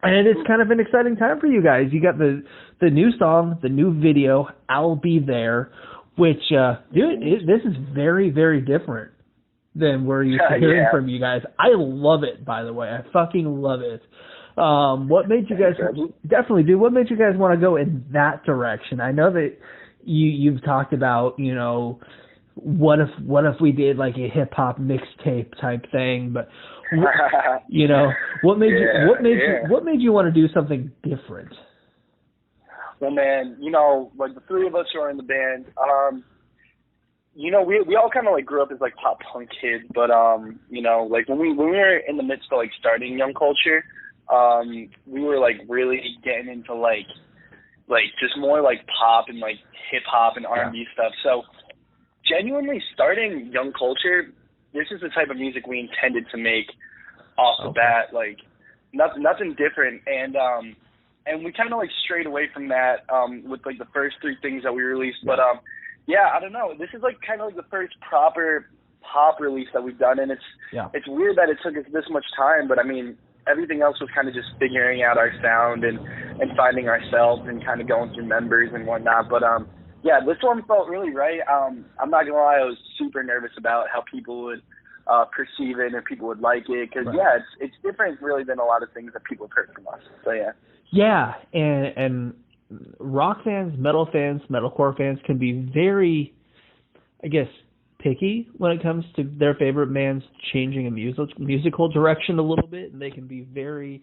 And it's kind of an exciting time for you guys. You got the new song, the new video, I'll Be There, which, this is very, very different than we're used to hearing from you guys. I love it, by the way. I fucking love it. What made you guys, definitely, dude, what made you guys want to go in that direction? I know that you've talked about, you know, what if we did like a hip hop mixtape type thing, but you know, what made you want to do something different? Well, man, you know, like the three of us who are in the band, you know, we all kind of like grew up as like pop punk kids, but you know, like when we were in the midst of like starting Young Culture, we were like really getting into like just more like pop and like hip hop and R&B stuff. So genuinely starting Young Culture, this is the type of music we intended to make off the bat, like nothing different. And we kind of like strayed away from that with like the first three things that we released. But yeah, I don't know. This is like kind of like the first proper pop release that we've done, and it's weird that it took us this much time. But I mean, everything else was kind of just figuring out our sound and finding ourselves and kind of going through members and whatnot. But yeah, this one felt really right. I'm not gonna lie, I was super nervous about how people would perceive it and if people would like it, because it's different really than a lot of things that people have heard from us. So yeah, and rock fans, metalcore fans can be very, I guess, picky when it comes to their favorite bands changing a musical direction a little bit, and they can be very,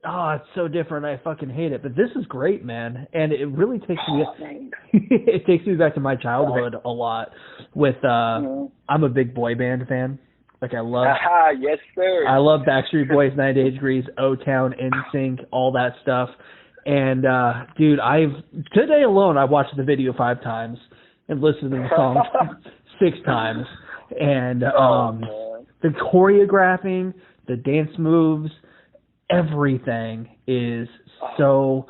it's so different, I fucking hate it. But this is great, man, and it really takes me it takes me back to my childhood a lot with I'm a big boy band fan. Like I love yes sir. I love Backstreet Boys, 98 Degrees, O-Town, NSYNC, all that stuff. And dude, today alone I watched the video 5 times and listened to the song 6 times. And the choreographing, the dance moves, everything is so.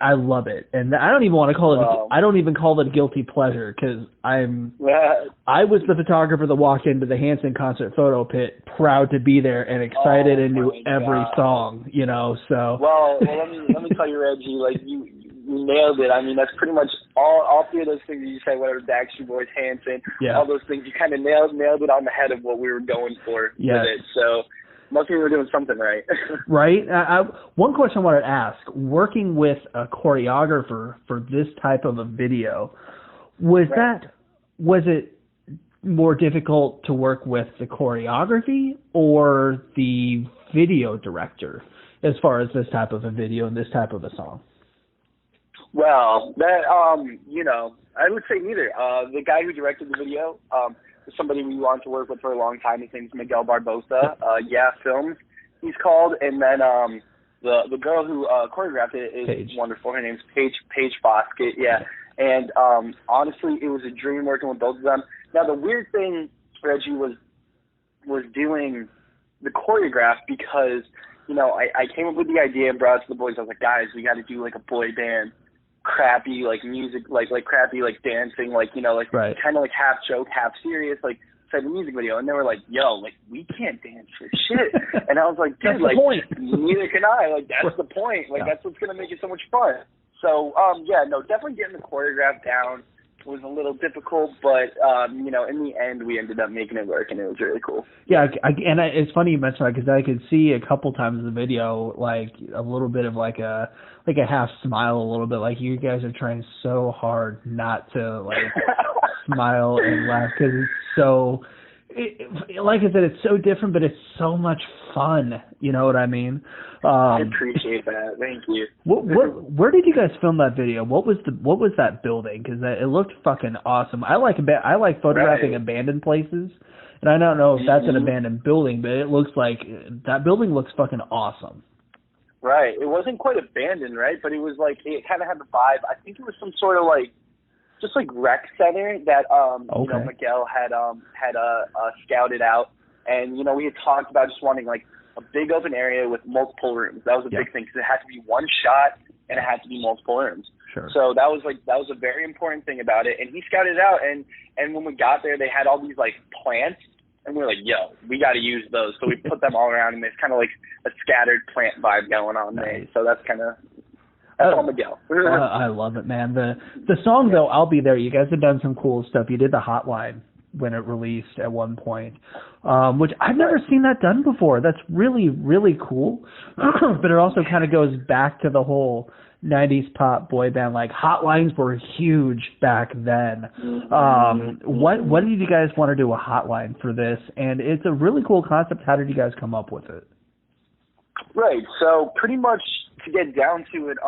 I love it, and I don't even want to call it. I don't even call it a guilty pleasure because I was the photographer that walked into the Hanson concert photo pit, proud to be there and excited and knew every song. You know, so. Well, let me tell you, Reggie, like you nailed it. I mean, that's pretty much all 3 of those things you said. Whatever, Backstreet Boys, Hanson, all those things. You kind of nailed it on the head of what we were going for with it. So. Must mean we're doing something right. Right. One question I wanted to ask, working with a choreographer for this type of a video, was it more difficult to work with the choreography or the video director as far as this type of a video and this type of a song? Well, that, you know, I would say neither. The guy who directed the video, somebody we wanted to work with for a long time. His name's Miguel Barbosa. Films, he's called. And then the girl who choreographed it is wonderful. Her name's Paige Foskett. Yeah. And honestly, it was a dream working with both of them. Now, the weird thing, Reggie, was doing the choreograph because, you know, I came up with the idea and brought it to the boys. I was like, guys, we got to do like a boy band. Crappy like music, like crappy like dancing, like, you know, like kind of like half joke, half serious, like type of music video. And they were like, "Yo, like we can't dance for shit." And I was like, "Dude, like neither can I. Like that's the point. Like that's what's gonna make it so much fun." So definitely getting the choreograph down was a little difficult, but you know, in the end, we ended up making it work, and it was really cool. Yeah, it's funny you mentioned that because I could see a couple times in the video, like a little bit of like a half smile, a little bit like you guys are trying so hard not to like smile and laugh because it's so. Like I said, it's so different, but it's so much fun. You know what I mean? I appreciate that. Thank you. Where did you guys film that video? What was that building? Because it looked fucking awesome. I like photographing abandoned places, and I don't know if that's an abandoned building, but it looks like that building looks fucking awesome. Right. It wasn't quite abandoned, right? But it was like it kind of had the vibe. I think it was some sort of like. Just like rec center that you know, Miguel had scouted out, and you know, we had talked about just wanting like a big open area with multiple rooms. That was a big thing because it had to be one shot and it had to be multiple rooms. Sure. So that was a very important thing about it. And he scouted it out, and when we got there, they had all these like plants And we're like, yo, we got to use those. So we put them all around, and there's kind of like a scattered plant vibe going on there. So that's kind of, that's on the go. I love it, man. The song, though, I'll Be There, you guys have done some cool stuff. You did the Hotline when it released at one point, which I've never seen that done before. That's really, really cool. But it also kind of goes back to the whole 90s pop boy band. Like, hotlines were huge back then. What did you guys want to do a hotline for this? And it's a really cool concept. How did you guys come up with it? Right. So pretty much to get down to it,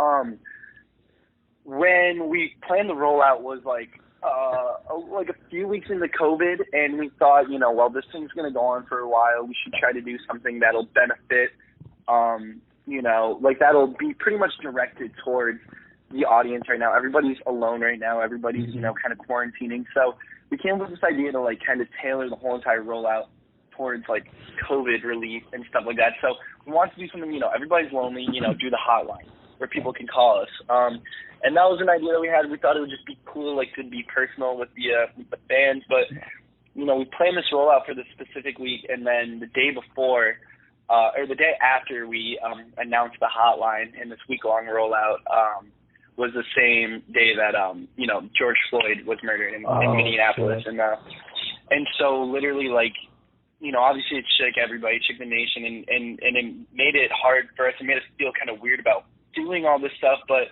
when we planned the rollout was like a few weeks into COVID, and we thought, well, this thing's going to go on for a while. We should try to do something that'll benefit, like that'll be pretty much directed towards the audience right now. Everybody's alone right now. Everybody's, kind of quarantining. So we came up with this idea to like kind of tailor the whole entire rollout towards like COVID relief and stuff like that. So we wanted to do something, everybody's lonely, do the hotline where people can call us. And that was an idea that we had. We thought it would just be cool, like to be personal with the fans. But, we planned this rollout for this specific week, and then the day before, or the day after we announced the hotline and this week-long rollout was the same day that, George Floyd was murdered in Minneapolis. Sure. And so literally, like, obviously it shook everybody, it shook the nation, and it made it hard for us. It made us feel kind of weird about doing all this stuff, but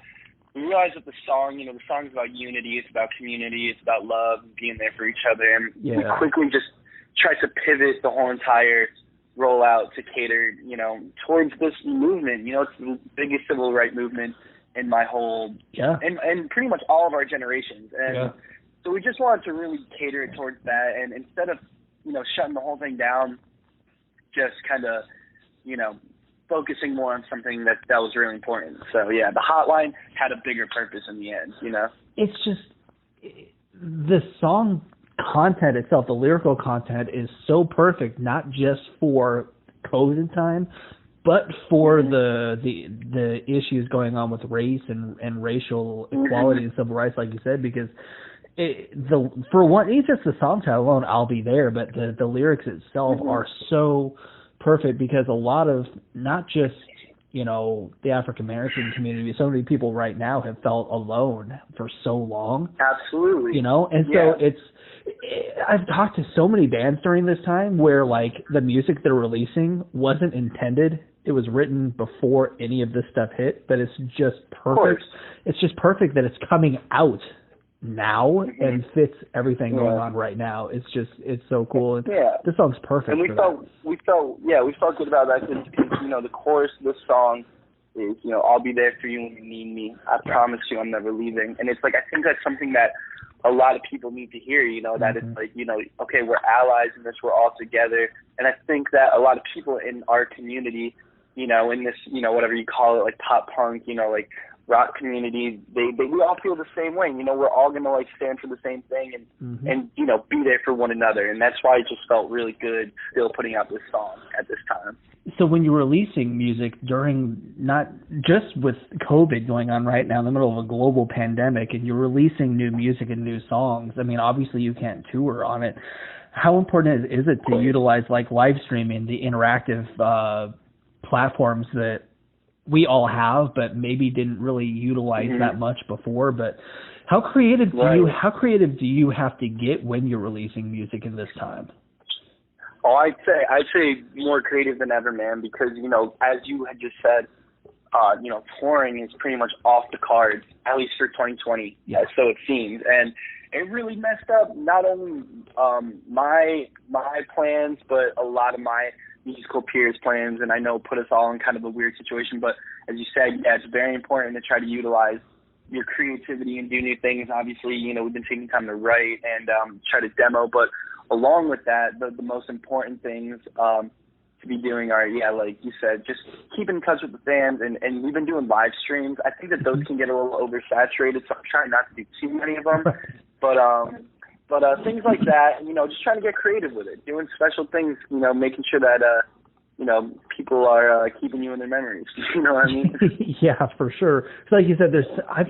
we realized that the song's about unity, it's about community, it's about love, and being there for each other, and we quickly just tried to pivot the whole entire rollout to cater, towards this movement. It's the biggest civil rights movement in my whole, and pretty much all of our generations, and so we just wanted to really cater it towards that, and instead of, shutting the whole thing down, just kind of, focusing more on something that was really important. So yeah, the hotline had a bigger purpose in the end, It's just, the song content itself, the lyrical content is so perfect, not just for COVID time, but for the issues going on with race and racial equality and civil rights, like you said, because for one, it's just the song title alone, I'll Be There, but the lyrics itself are so perfect, because a lot of, not just, the African-American community, so many people right now have felt alone for so long. Absolutely. And so I've talked to so many bands during this time where, like, the music they're releasing wasn't intended. It was written before any of this stuff hit, but it's just perfect. It's just perfect that it's coming out now and fits everything going on right now. It's so cool. And this song's perfect. And we felt good about that, because the chorus of this song is, I'll be there for you when you need me. I promise you I'm never leaving. And it's like, I think that's something that a lot of people need to hear, that it's like, okay, we're allies in this, we're all together. And I think that a lot of people in our community, in this, whatever you call it, like pop punk, like rock community, we all feel the same way. We're all gonna like stand for the same thing and be there for one another. And that's why it just felt really good still putting out this song at this time. So when you're releasing music during, not just with COVID going on right now in the middle of a global pandemic, and you're releasing new music and new songs, I mean, obviously you can't tour on it. How important is it to utilize like live streaming, the interactive platforms that we all have, but maybe didn't really utilize that much before? But how creative do you have to get when you're releasing music in this time? Oh, I'd say more creative than ever, man, because, as you had just said, touring is pretty much off the cards, at least for 2020, so it seems. And it really messed up not only my plans, but a lot of my musical peers' plans, and I know put us all in kind of a weird situation. But as you said, it's very important to try to utilize your creativity and do new things. Obviously, we've been taking time to write and try to demo, but along with that, the most important things to be doing are, like you said, just keep in touch with the fans, and we've been doing live streams. I think that those can get a little oversaturated, so I'm trying not to do too many of them, but things like that, just trying to get creative with it, doing special things, making sure that, people are keeping you in their memories. You know what I mean? Yeah, for sure. So like you said, I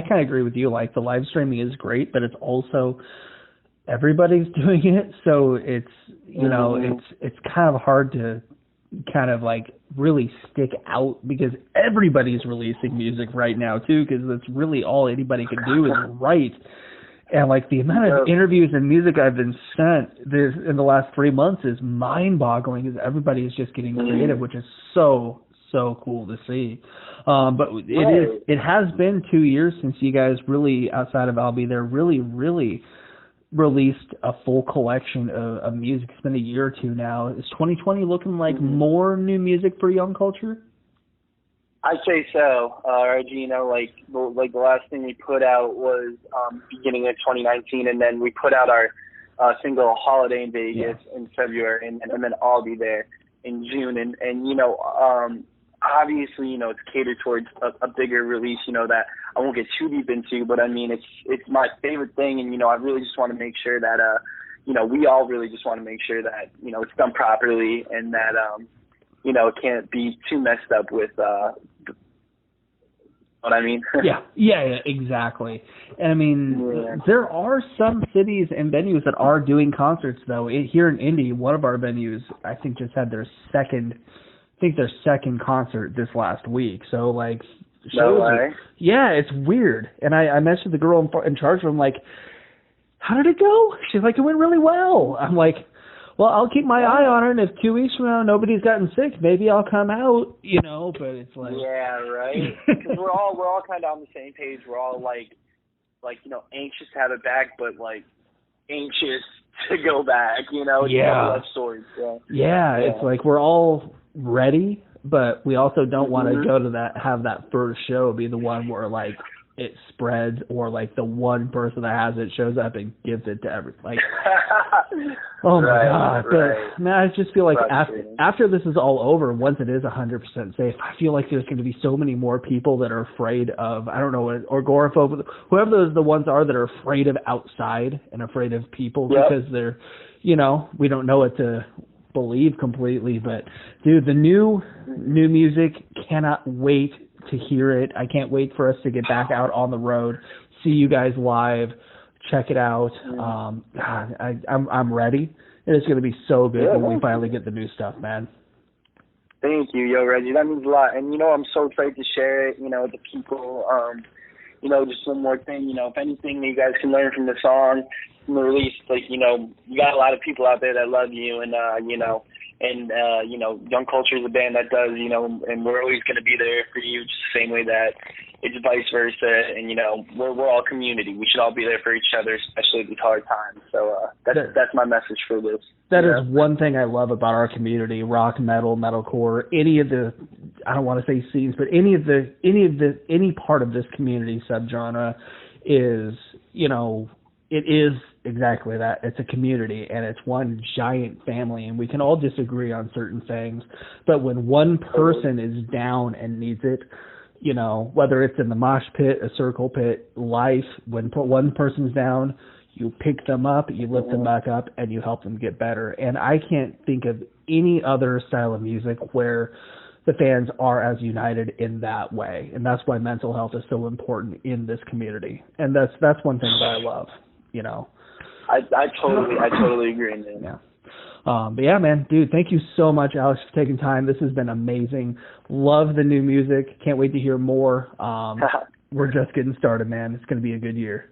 kind of agree with you. Like, the live streaming is great, but it's also, everybody's doing it, so it's, you know, it's kind of hard to kind of like really stick out because everybody's releasing music right now too, because that's really all anybody can do is write. And like the amount of interviews and music I've been sent this in the last 3 months is mind-boggling, because everybody is just getting creative, which is so cool to see. But it has been 2 years since you guys really, outside of I'll Be There, really released a full collection of music. It's been a year or two now. Is 2020 looking like more new music for Young Culture? I'd say so, Reggie. You know, like the last thing we put out was beginning of 2019, and then we put out our single "Holiday in Vegas" in February, and then "I'll Be There" in June. And you know, obviously, you know, it's catered towards a bigger release. You know, that I won't get too deep into, but I mean, it's my favorite thing, and you know, I really just want to make sure that you know, we all really just want to make sure that, you know, it's done properly, and that you know, it can't be too messed up with what I mean? yeah, exactly. And I mean, there are some cities and venues that are doing concerts, though. Here in Indy, one of our venues, I think, just had their second concert this last week. So, like, shows yeah, it's weird. And I messaged the girl in charge of them, like, how did it go? She's like, it went really well. I'm like, well, I'll keep my eye on her, and if 2 weeks from now nobody's gotten sick, maybe I'll come out, you know. But it's like, yeah, right. Because we're all kind of on the same page. We're all like you know, anxious to have it back, but like anxious to go back, you know. It's love stories. Yeah, it's like we're all ready, but we also don't want to go to have that first show be the one where like it spreads, or like the one person that has it shows up and gives it to everyone. Like, oh my God. But man, I just feel like after this is all over, once it is 100% safe, I feel like there's going to be so many more people that are afraid of, I don't know, agoraphobe, whoever those the ones are that are afraid of outside and afraid of people because they're, you know, we don't know what to believe completely. But dude, the new music, cannot wait to hear it. I can't wait for us to get back out on the road, see you guys live, check it out. God, I'm ready. And it's going to be so good when we finally get the new stuff, man. Thank you, Reggie. That means a lot. And, you know, I'm so excited to share it, you know, with the people. You know, just one more thing, you know, if anything you guys can learn from the song, from the release, like, you know, you got a lot of people out there that love you, and, you know, Young Culture is a band that does, you know, and we're always going to be there for you, just the same way that it's vice versa. And, you know, we're all community. We should all be there for each other, especially at these hard times. So that's my message for this. That is one thing I love about our community: rock, metal, metalcore, any of the, I don't want to say scenes, but any part of this community subgenre is, you know, it is exactly that. It's a community, and it's one giant family, and we can all disagree on certain things. But when one person is down and needs it, you know, whether it's in the mosh pit, a circle pit, life, when one person's down, you pick them up, you lift them back up, and you help them get better. And I can't think of any other style of music where the fans are as united in that way. And that's why mental health is so important in this community. And that's one thing that I love, you know. I totally agree, man. Yeah. But yeah, man, dude, thank you so much, Alex, for taking time. This has been amazing. Love the new music. Can't wait to hear more. We're just getting started, man. It's going to be a good year.